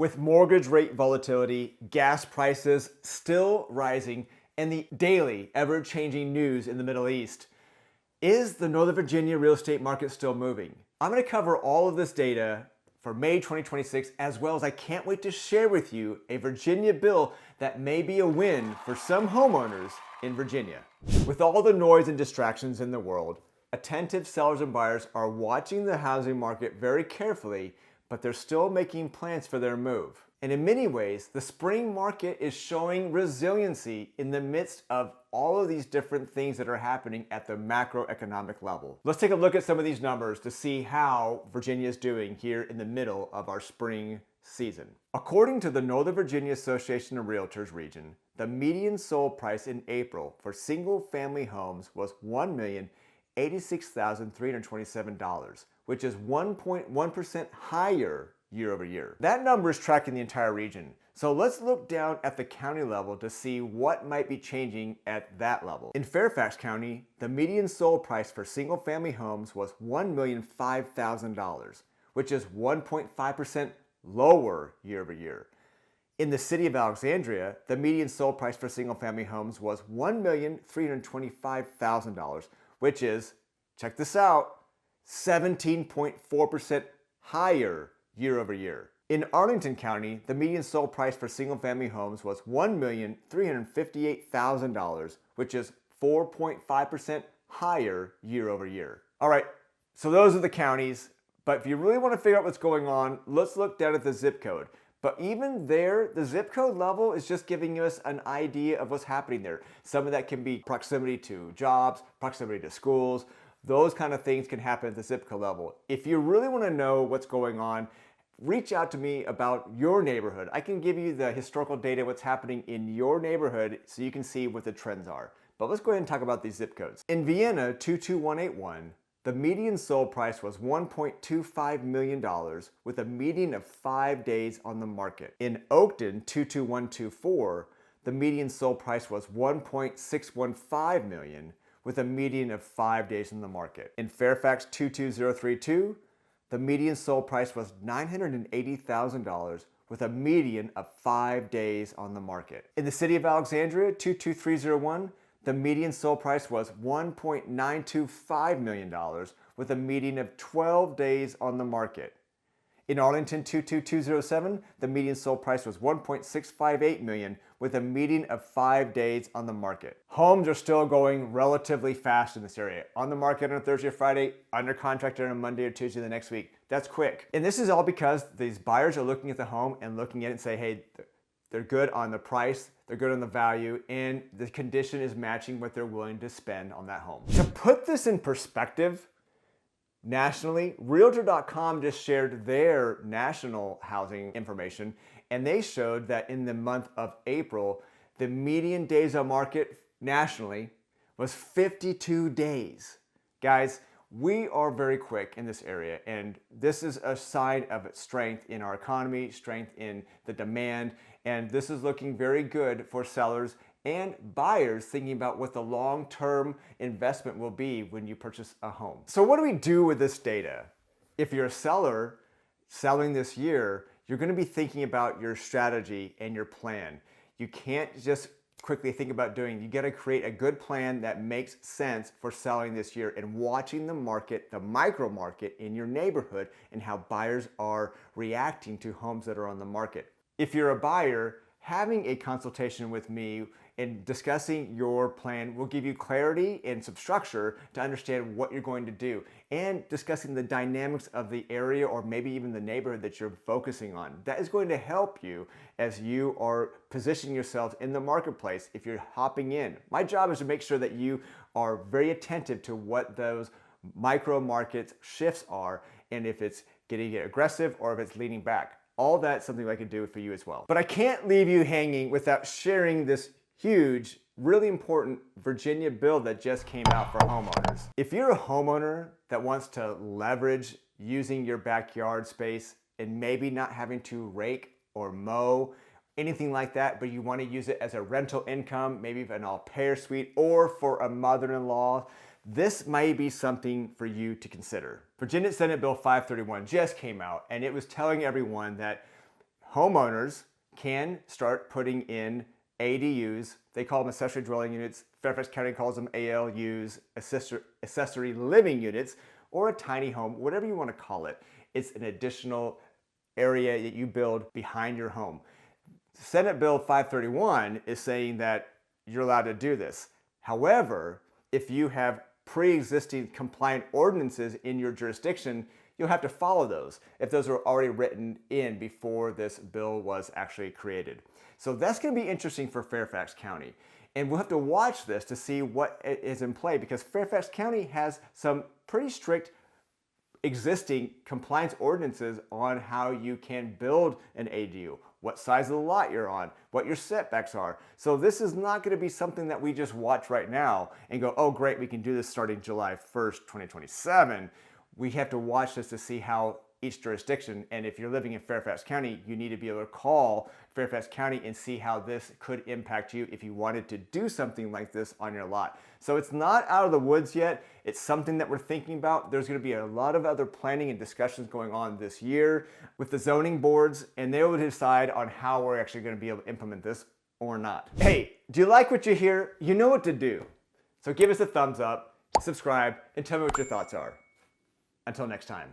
With mortgage rate volatility, gas prices still rising, and the daily ever-changing news in the Middle East, is the Northern Virginia real estate market still moving? I'm going to cover all of this data for May 2026, as well as I can't wait to share with you a Virginia bill that may be a win for some homeowners in Virginia. With all the noise and distractions in the world, attentive sellers and buyers are watching the housing market very carefully, but they're still making plans for their move. And in many ways, the spring market is showing resiliency in the midst of all of these different things that are happening at the macroeconomic level. Let's take a look at some of these numbers to see how Virginia is doing here in the middle of our spring season. According to the Northern Virginia Association of Realtors region, the median sold price in April for single-family homes was $1,086,327, which is 1.1% higher year over year. That number is tracking the entire region. So let's look down at the county level to see what might be changing at that level. In Fairfax County, the median sold price for single-family homes was $1,005,000, which is 1.5% lower year over year. In the city of Alexandria, the median sold price for single-family homes was $1,325,000, which is, check this out, 17.4% higher year over year. In Arlington County, the median sold price for single-family homes was $1,358,000, which is 4.5% higher year over year. All right, so those are the counties, but if you really want to figure out what's going on, let's look down at the zip code. But even there, the zip code level is just giving us an idea of what's happening there. Some of that can be proximity to jobs, proximity to schools. Those kind of things can happen at the zip code level. If you really want to know what's going on, reach out to me about your neighborhood. I can give you the historical data, what's happening in your neighborhood, so you can see what the trends are. But let's go ahead and talk about these zip codes. In Vienna, 22181, the median sold price was $1.25 million with a median of 5 days on the market. In Oakton, 22124, the median sold price was $1.615 million with a median of 5 days on the market. In Fairfax, 22032, the median sold price was $980,000 with a median of 5 days on the market. In the city of Alexandria, 22301, the median sold price was $1.925 million with a median of 12 days on the market. In Arlington, 22207, the median sold price was $1.658 million with a median of 5 days on the market. Homes are still going relatively fast in this area. On the market on a Thursday or Friday, under contract on a Monday or Tuesday the next week. That's quick. And this is all because these buyers are looking at the home and looking at it and say, hey, they're good on the price, they're good on the value, and the condition is matching what they're willing to spend on that home. To put this in perspective, nationally, Realtor.com just shared their national housing information, and they showed that in the month of April, the median days on market nationally was 52 days. Guys, we are very quick in this area, and this is a sign of strength in our economy, strength in the demand, and this is looking very good for sellers and buyers thinking about what the long-term investment will be when you purchase a home. So what do we do with this data? If you're a seller selling this year, you're going to be thinking about your strategy and your plan. You can't just quickly think about doing. You got to create a good plan that makes sense for selling this year and watching the market, the micro market in your neighborhood and how buyers are reacting to homes that are on the market. If you're a buyer, having a consultation with me and discussing your plan will give you clarity and some structure to understand what you're going to do, and discussing the dynamics of the area or maybe even the neighborhood that you're focusing on. That is going to help you as you are positioning yourself in the marketplace if you're hopping in. My job is to make sure that you are very attentive to what those micro market shifts are, and if it's getting aggressive or if it's leaning back. All that's something I can do for you as well. But I can't leave you hanging without sharing this huge, really important Virginia bill that just came out for homeowners. If you're a homeowner that wants to leverage using your backyard space and maybe not having to rake or mow, anything like that, but you want to use it as a rental income, maybe an au pair suite, or for a mother-in-law, this may be something for you to consider. Virginia Senate Bill 531 just came out, and it was telling everyone that homeowners can start putting in ADUs. They call them accessory dwelling units. Fairfax County calls them ALUs, accessory living units, or a tiny home, whatever you want to call it. It's an additional area that you build behind your home. Senate Bill 531 is saying that you're allowed to do this. However, if you have pre-existing compliant ordinances in your jurisdiction, you'll have to follow those if those were already written in before this bill was actually created. So that's going to be interesting for Fairfax County. And we'll have to watch this to see what is in play, because Fairfax County has some pretty strict existing compliance ordinances on how you can build an ADU, what size of the lot you're on, what your setbacks are. So this is not going to be something that we just watch right now and go, oh great, we can do this starting July 1st, 2027. We have to watch this to see how each jurisdiction, and if you're living in Fairfax County, you need to be able to call Fairfax County and see how this could impact you if you wanted to do something like this on your lot. So it's not out of the woods yet. It's something that we're thinking about. There's going to be a lot of other planning and discussions going on this year with the zoning boards, and they will decide on how we're actually going to be able to implement this or not. Hey, do you like what you hear? You know what to do. So give us a thumbs up, subscribe, and tell me what your thoughts are. Until next time.